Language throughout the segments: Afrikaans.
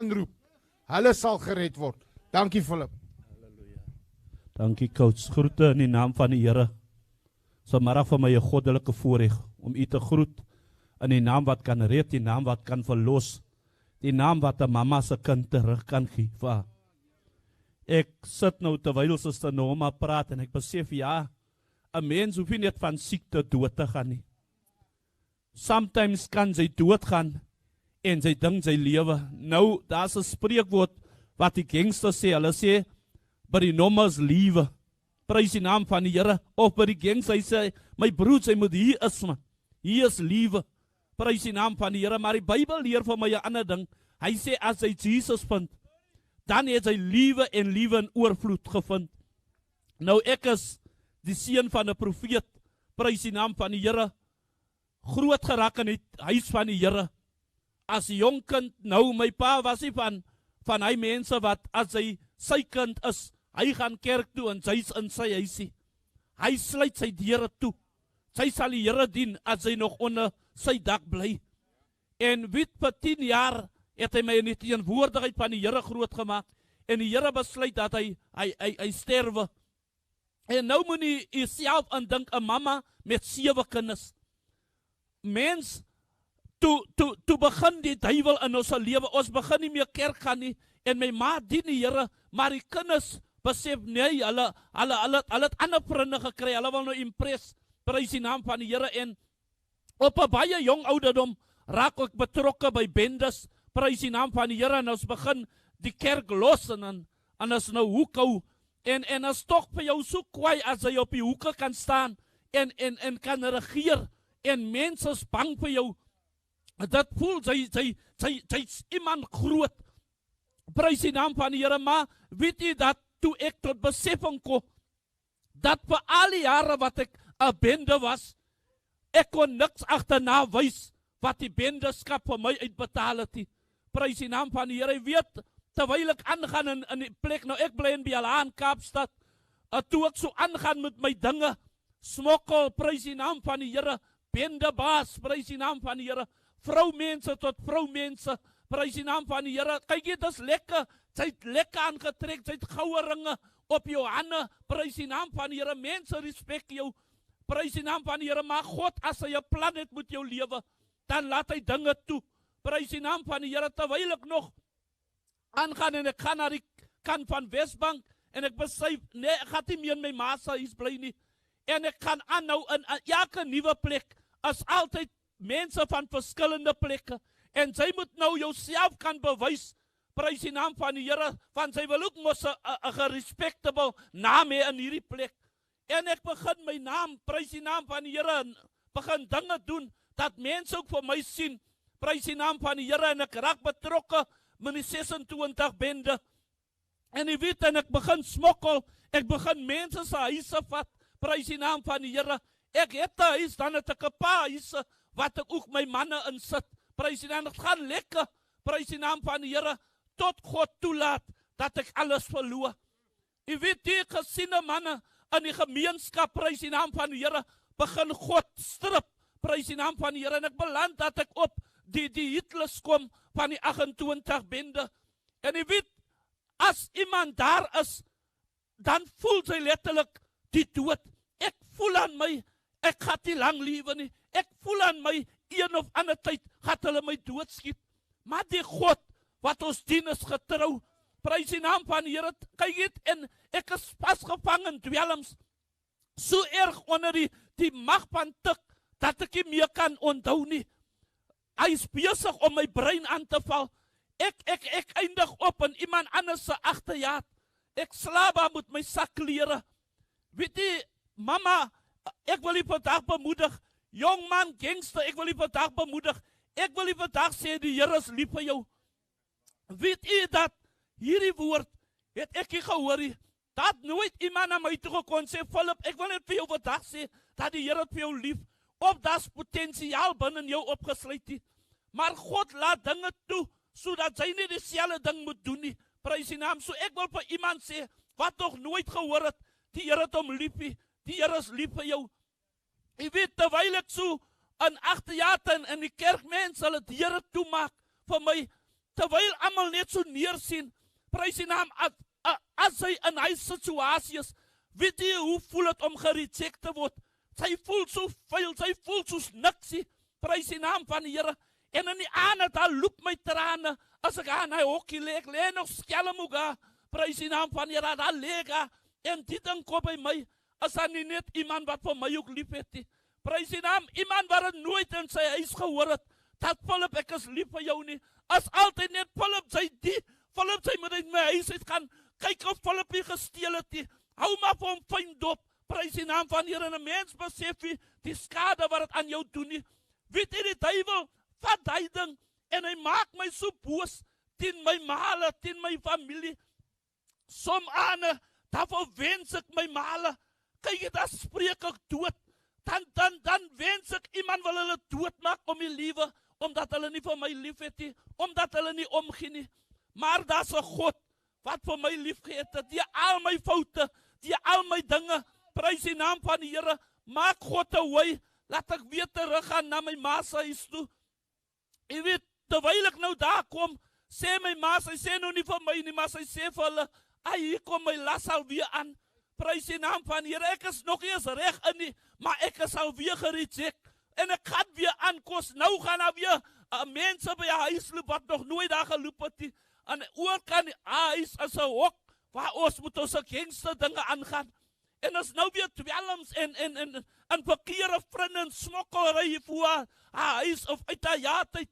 inroep, hulle sal gered word. Dankie Philip. Dankie coach, groete in die naam van die Here. Vanmiddag vir my 'n goddelike voorreg om u te groet in die naam wat kan red, die naam wat kan verlos, die naam wat 'n mamma se kind terug kan gee vir haar. Ek sit nou terwyl Suster Norma praat en ek besef ja, 'n mens hoef nie net van siekte dood te gaan nie. Sometimes kan sy doodgaan en sy dink sy lewe. Nou, daar's 'n spreekwoord wat die gangsters sê, hulle sê by die nommers liewe. Prys die naam van die Here. Of by die gangs, hy sê, my broer, sy moet hier is man. Hier is liewe. Prys die naam van die Here. Maar die Bybel leer vir my 'n ander ding. Hy sê as hy Jesus vind, dan het hy liewe en liewe in oorvloed gevind. Nou ek is die seun van 'n profeet. Prys die naam van die Here. Groot geraak in die huis van die Here. As 'n jong kind, nou my pa was nie van hy mense wat as hy sy kind is, hy gaan kerk toe en sy's in sy huisie. Hy sluit sy deure toe. Sy sal die Here dien as hy nog onder sy dak bly. En weet vir 10 jaar het hy my in die teenwoordigheid van die Here groot gemaak. En die Here besluit dat hy sterwe. En nou moet jy self indink 'n mamma met 7 kinders. Mens, toe begin die duiwel in ons lewe. Ons begin nie meer kerk gaan nie. En my ma dien die Here, maar die kinders besef nee, hulle het ander vriende gekry. Hulle wil nou impress. Prys die naam van die Here. En op 'n baie jong ouderdom raak ek betrokke by bendes. Prys die naam van die Here. En ons begin die kerk los en ons nou hoekhou. En as tog vir jou so kwaai as jy op die hoeke kan staan en kan regeer. En mense is bang vir jou. Dat voel sy's iemand groot. Prys die naam van die Here, maar weet jy dat toe ek tot besefing kom, dat vir al die jare wat ek 'n bende was, ek kon niks agterna wys wat die bendeskap vir my uitbetaal het nie. Prys die naam van die Here. Jy weet, terwyl ek aangaan in die plek, nou ek bly in Bialaan, Kaapstad, toe ek so aangaan met my dinge, smokkel, prys die naam van die Here, bendebaas, prys die naam van die Here, vroumense tot vroumense, prys die naam van die Here. Kyk jy, dit is lekker, sy het lekker aangetrek, sy het goue ringe op jou hande, prys die naam van die Here, mense respek jou, prys die naam van die Here, maar God, as hy 'n plan het met jou lewe, dan laat hy dinge toe, prys die naam van die Here, terwyl ek nog aangaan en ek gaan na die kant van Wesbank, en ek besef, nee, ek gaan nie meer in my ma se huis bly nie, en ek gaan aanhou in elke nuwe plek, as altyd mense van verskillende plekke, en sy moet nou jouself kan bewys, prys die naam van die Here, want sy wil ook mos 'n gerespectable naam hê in hierdie plek. En ek begin my naam, prys die naam van die Here, en begin dinge doen, dat mense ook vir my sien, prys die naam van die Here, en ek raak betrokke met die 26 bende. En jy weet, en ek begin smokkel, ek begin mense se huise vat, prys die naam van die Here. Ek het 'n huis, dan het ek 'n paar huise, wat ek ook my manne insit, prys die naam, dit gaan lekker, prys die naam van die Here, tot God toelaat, dat ek alles verloor. Jy weet, die gesiene manne in die gemeenskap, prys die naam van die Here, begin God strip, prys die naam van die Here, en ek beland dat ek op die hitlys kom, van die 28 bende, en jy weet, as iemand daar is, dan voel sy letterlik die dood. Ek voel aan my, ek gaan nie lang lewe nie, ek voel aan my, een of ander tyd, gaat hulle my doodskiet, maar die God, wat ons dien is getrou, prys die naam van die Here, kyk het, en ek is vastgevang in dwelms, so erg onder die mag van tik, dat ek nie meer kan onthou nie. Hy is besig om my brein aan te val. Ek eindig op in iemand anders se agterjaard. Ek slaap daar met my sakklere. Weet jy, mama, ek wil nie vandag bemoedig, jong man, gangster, ek wil nie vandag bemoedig, ek wil nie vandag sê, die Here is lief vir jou. Weet jy dat, hierdie woord, het ek nie gehoor nie, dat nooit iemand na my toe gekom sê, Philip, ek wil net vir jou vandag sê, dat die Here het vir jou lief, of dat is potentiaal binne jou opgesluit nie. Maar God laat dinge toe, sodat sy nie dieselfde ding moet doen nie. Prys die naam. So ek wil vir iemand sê, wat nog nooit gehoor het, die Here het hom lief, die Here is lief vir jou. Jy weet, terwyl ek so in agterjaar in die kerk, mense hulle die Here toemaak vir my, terwyl almal net so neersien, prys die naam, as hy in hy situasie is, weet jy hoe voel het om gereject te word? Sy voel so vuil, sy voel soos niksie, prys die naam van die Here, en in die aande, daar loop my trane, as ek aan hy hokkie leek, lee nog skelmoega, prys die naam van die Here, daar leek, en die ding kom by my, as daar nie net iemand wat vir my ook lief het, prys die naam, iemand wat het nooit in sy huis gehoor het, dat Philip, ek is lief vir jou nie, as altyd net Philip, sy moet uit my huis uit gaan, kyk of Philip nie gesteel het nie, hou maar vir hom fyn dop, prys die naam van die Here, en 'n mens besef die skade wat het aan jou doen nie, weet jy die duivel, vat hy ding, en hy maak my so boos, teen my male, teen my familie, som aan, daarvoor wens ek my male, kyk jy, daar spreek ek dood, dan wens ek, iemand wil hulle doodmaak om die liewe, omdat hulle nie vir my lief het nie, omdat hulle nie omgee nie, maar daar's 'n God, wat vir my lief gehet het, die al my foute, die al my dinge, prys die naam van die Here, maak God away, laat ek weer terug gaan na my ma se huis toe. Jy weet, terwyl ek nou daar kom, sê my ma, sy sê nou nie vir my nie, maar sy sê vir hulle, hier kom my las alweer aan, prys die naam van die Here, ek is nog eens reg in nie, maar ek is alweer gereject, en ek gaan weer aankos, nou gaan daar weer mense by die huis loop, wat nog nooit daar geloop het nie, en oor kan die huis as 'n hok, waar ons moet ons gangster dinge aangaan, en ons nou weer dwelms en verkeerde vriende en smokkelry voor haar huis of uit haar jaartyd,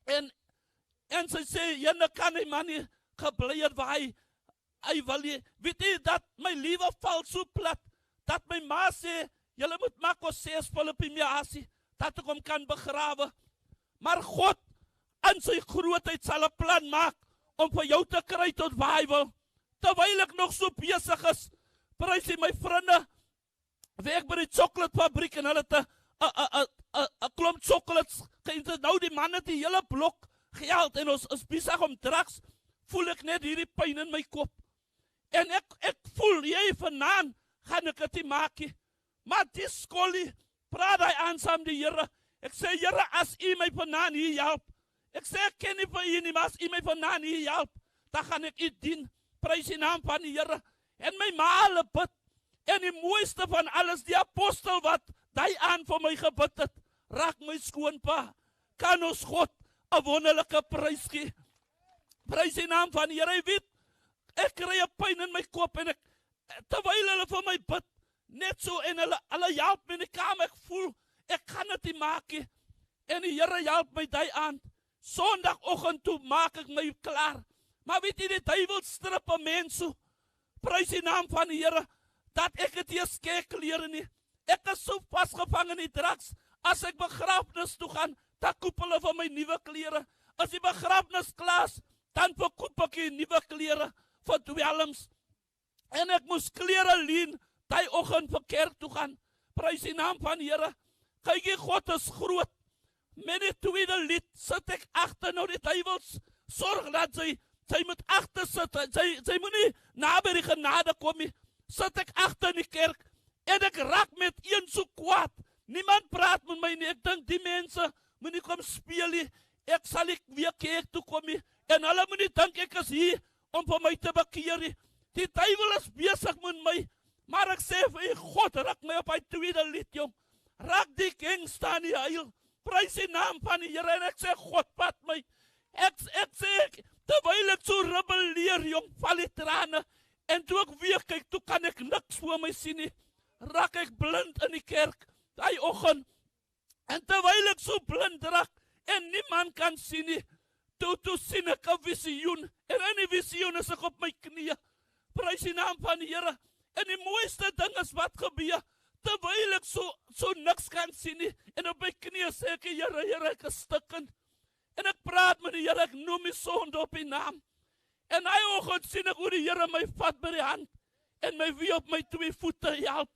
en sy sê, jyne kan die man nie gebly het waar hy wil nie, weet jy, dat my liewe val so plat, dat my ma sê, jylle moet maak ons 6 Filipiniasie, dat ek hom kan begrawe, maar God, in sy grootheid sal 'n plan maak, om vir jou te kry tot waar hy wil, terwyl ek nog so besig is, prys jy my vriende, werk by die chocolatefabriek, en hulle het 'n klomp chocolates, nou die man het die hele blok geld, en ons is besig om drugs, voel ek net hierdie pyn in my kop, en ek voel, jy vanaand, gaan ek het nie maak nie, maar die skolie, praat hy aan saam die Here, ek sê, Here, as u my vanaand hier help, ek sê, ek ken nie vir u nie, maar as u my vanaand hier help, dan gaan ek u dien, prys die naam van die Here, en my male bid, en die mooiste van alles, die apostel wat die aan vir my gebid het, raak my skoonpa, kan ons God 'n wonderlike prys gee, prys die naam van die Here, hy weet, ek kry 'n pyn in my kop, en terwyl hulle vir my bid, net so, en hulle help my in die kamer, ek voel, ek kan dit nie maak nie, en die Here help my die aan, Sondagoggend toe maak ek my klaar, maar weet jy, die duivel strip 'n mens so, prys die naam van die Here, dat ek het hier skeekklere nie, ek is so vasgevang in die drugs, as ek begrafnis toe gaan, dan koop hulle van my nuwe klere, as die begrafnis klaar, dan verkoop ek die nuwe klere, vir dwelms, en ek moes klere leen, die oggend vir kerk toe gaan, prys die naam van die Here, kyk jy, God is groot, met die tweede lied, sit ek agter, nou die duivels, sorg dat sy moet agter sit, sy moet nie na by die genade kom nie, sit ek agter in die kerk, en ek raak met een so kwaad, niemand praat met my nie, ek dink die mense moet nie kom speel nie, ek sal nie weer kerk toe kom nie, en hulle moet nie dink ek is hier, om vir my te bekeer nie, die duivel is besig met my, maar ek sê vir God, raak my op die tweede lied, jong, raak die gangster in die heil, prys die naam van die Here, en ek sê, God, pat my, ek sê, terwyl ek so rebelleer, jong, val die trane, en toe ek weer kyk, toe kan ek niks voor my sien nie, raak ek blind in die kerk, die oggend, en terwyl ek so blind raak, en niemand kan sien nie, toe sien ek 'n visioen, en in die visioen is ek op my knieë, prys die naam van die Here, en die mooiste ding is wat gebeur, terwyl ek so niks kan sien nie, en op my knieë sê ek, Here, ek is stikkend, en ek praat met die Here, ek noem die sonde op die naam, en hy oggend sien ek hoe die Here my vat by die hand, en my weer op my 2 voete help,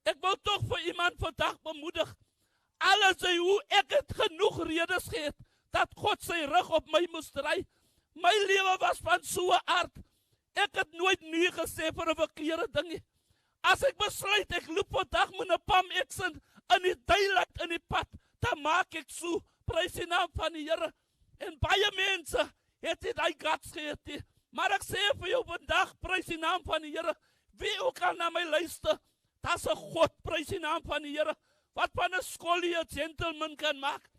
ek wil toch vir iemand vandag bemoedig, alles sê hoe ek het genoeg redes gehad, dat God sy rug op my moest draai, my lewe was van so 'n aard, ek het nooit nee gesê vir 'n verkeerde ding nie, as ek besluit, ek loop vandag met 'n pam eksin, in die duidelik in die pad, dan maak ek so, prys die naam van die Here, En baie mense het nie daai guts gehad nie. Maar ek sê vir jou vandag, prys die naam van die Here. Wie ook al na my luister, daar's 'n God, prys die naam van die Here, wat van 'n skolie gentleman kan maak.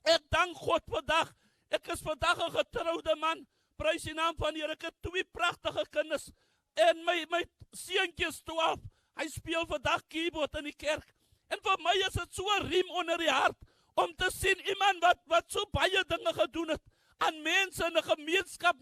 Ek dank God vandag. Ek is vandag 'n getroude man. Prys die naam van die Here. Ek het 2 pragtige kinders. En my seentjie is 12. Hy speel vandag keyboard in die kerk. En vir my is dit so 'n riem onder die hart om te sien iemand wat so baie dinge gedoen het aan mense in 'n gemeenskap,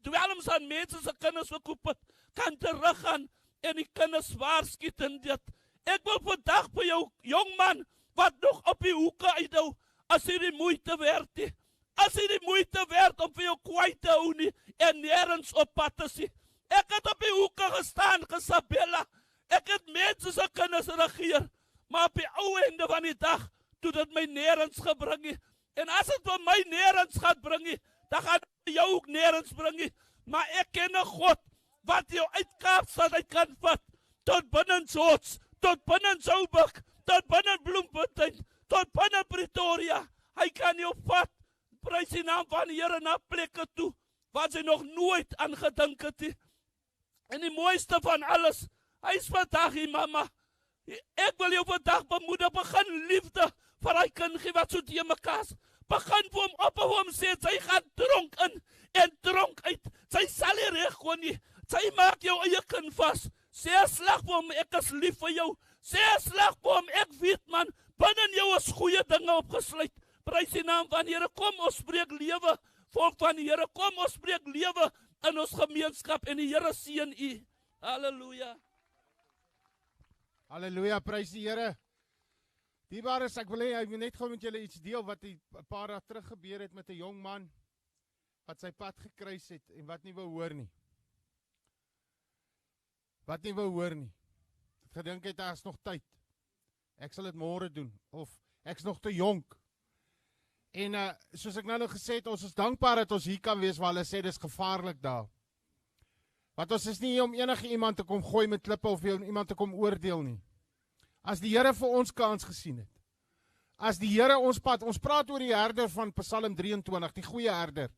dwelms aan mense se kinders verkoop het, kan teruggaan en die kinders waarskiet in dit. Ek wil vandag vir jou jong man wat nog op die hoeke uithou, as jy die moeite werd nie. As jy die moeite werd om vir jou kwyt te hou nie en nêrens op pad te sien. Ek het op die hoeke gestaan, Gesabella. Ek het mense se kinders regeer, maar op die ou einde van die dag toe dit my nêrens gebring nie. En as dit vir my nêrens gaan bring nie, dan gaan dit jou ook nêrens bring nie. Maar ek ken 'n God wat jou uit Kaapstad uit kan vat tot binne George, tot binne Joburg, tot binne Bloemfontein, tot binne Pretoria. Hy kan jou vat. Prys die naam van die Here, na plekke toe wat jy nog nooit aan gedink het nie. En die mooiste van alles, hy is vandag hier, mamma. Ek wil jou vandag bemoedig, begin liefde vir hy kind gee wat so te mekaar. Begin vir hom op en hom sê, sy gaan dronk in en dronk uit. Sy sal nie reg kon nie. Sy maak jou eie kind vas. Sê 'n slag vir hom, ek is lief vir jou. Sê 'n slag vir hom, ek weet man, binne jou is goeie dinge opgesluit. Prys die naam van die Here. Kom ons spreek lewe, volk van die Here. Kom ons spreek lewe in ons gemeenskap en die Here seën u. Halleluja. Halleluja, prys die Here. Diebaar is, ek wil hê, ek wil net gou met julle iets deel wat 'n paar dae terug gebeur het met 'n jong man wat sy pad gekruis het en wat nie wou hoor nie. Wat nie wou hoor nie. Het gedink het, daar is nog tyd. Ek sal dit môre doen, of ek's nog te jonk. En soos ek nou gesê het, ons is dankbaar dat ons hier kan wees waar hulle sê dis gevaarlik daar. Want ons is nie hier om enige iemand te kom gooi met klippe of iemand te kom oordeel nie. As die Here vir ons kans gesien het. As die Here ons pad, ons praat oor die herder van Psalm 23, die goeie herder,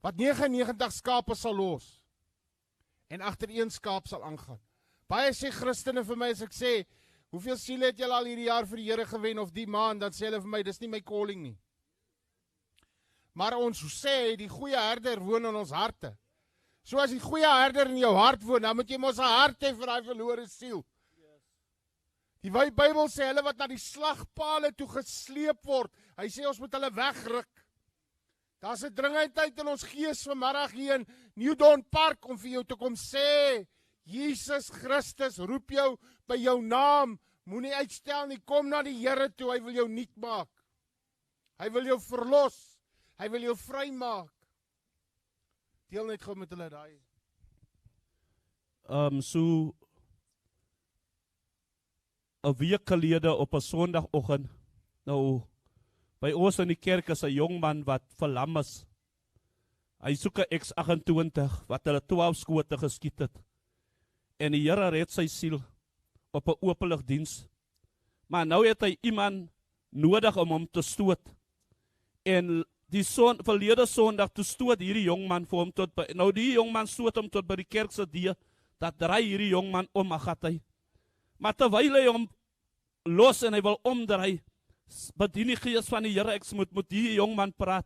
wat 99 skape sal los en agter een skaap sal aangaan. Baie sê Christene vir my as ek sê, hoeveel siele het julle al hierdie jaar vir die Here gewen of die maand, dan sê hulle vir my, dis nie my calling nie. Maar ons sê, die goeie herder woon in ons harte. So as die goeie herder in jou hart woon, dan moet jy mos 'n hart hê vir daai verlore siel. Die Bybel sê, hulle wat na die slagpale toe gesleep word, hy sê ons moet hulle wegruk. Daar's 'n dringendheid in ons gees vanmiddag hier in New Dawn Park om vir jou te kom sê, Jesus Christus roep jou by jou naam, moenie uitstel nie, kom na die Here toe, hy wil jou nuut maak. Hy wil jou verlos, hy wil jou vrymaak. Deel net gou met hulle daai. So 'n week gelede op 'n Sondagoggend, nou by ons in die kerk is 'n jong man wat verlam is. Hy soek 'n X28 wat hulle 12 skote geskiet het. En die Here red sy siel op 'n openlig diens. Maar nou het hy iemand nodig om hom te stoot. En die verlede Sondag toe stoot hierdie jong man vir hom tot by, nou die jong man stoot hom tot by die kerk se deur, dat draai hierdie jong man om, agat hy. Maar terwyl hy hom los en hy wil omdraai, bedien die Gees van die Here, ek moet die jong man praat.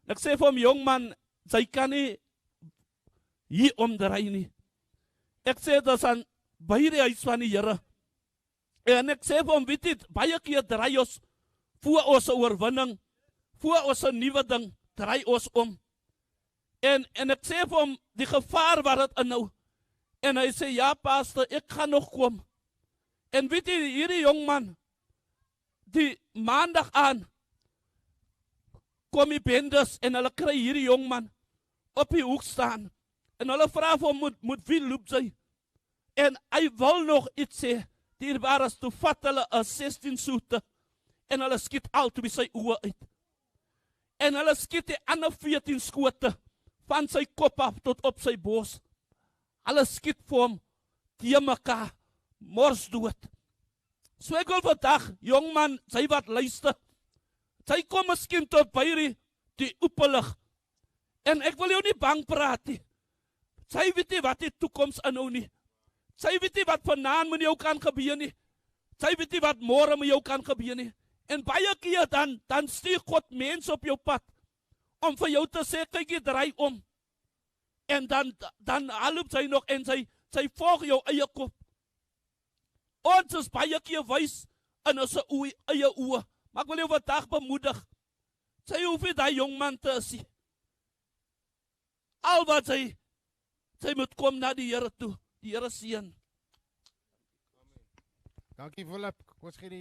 Ek sê vir hom, jong man, sy kan nie hier omdraai nie. Ek sê dit is aan by die huis van die Here. En ek sê vir hom, weet jy, baie keer draai ons voor ons oorwinning, voor ons 'n nuwe ding, draai ons om. En ek sê vir hom, die gevaar wat dit inhou. En hy sê, ja pastor, ek gaan nog kom. En weet jy, hierdie jong man, die maandag aan, kom die bendes en hulle kry hierdie jong man op die hoek staan. En hulle vra vir hom, moet wie loop sy? En hy wil nog iets sê, dierbaar is, toe vat hulle 'n 16 soete, en hulle skiet altyd sy oë uit. En hulle skiet die ander 14 skote, van sy kop af tot op sy bors. Hulle skiet vir hom, die mekaar, mors dood. So ek wil vandag, jong man, sy wat luister, sy kom miskien tot die oopelig. En ek wil jou nie bang praat nie. Sy weet nie wat die toekoms inhou nie. Sy weet nie wat vanaand met jou kan gebeur nie. Sy weet nie wat môre met jou kan gebeur nie. En baie keer dan stuur God mense op jou pad om vir jou te sê, kyk jy draai om. En dan haloop sy nog en sy volg jou eie kop. Ons is baie keer wys in ons eie oë. Maar ek wil jou vandag bemoedig. Sy hoef nie daai jong man te sien. Al wat sy moet kom na die Here toe. Die Here seën. Dankie Philip. Kom ons gee die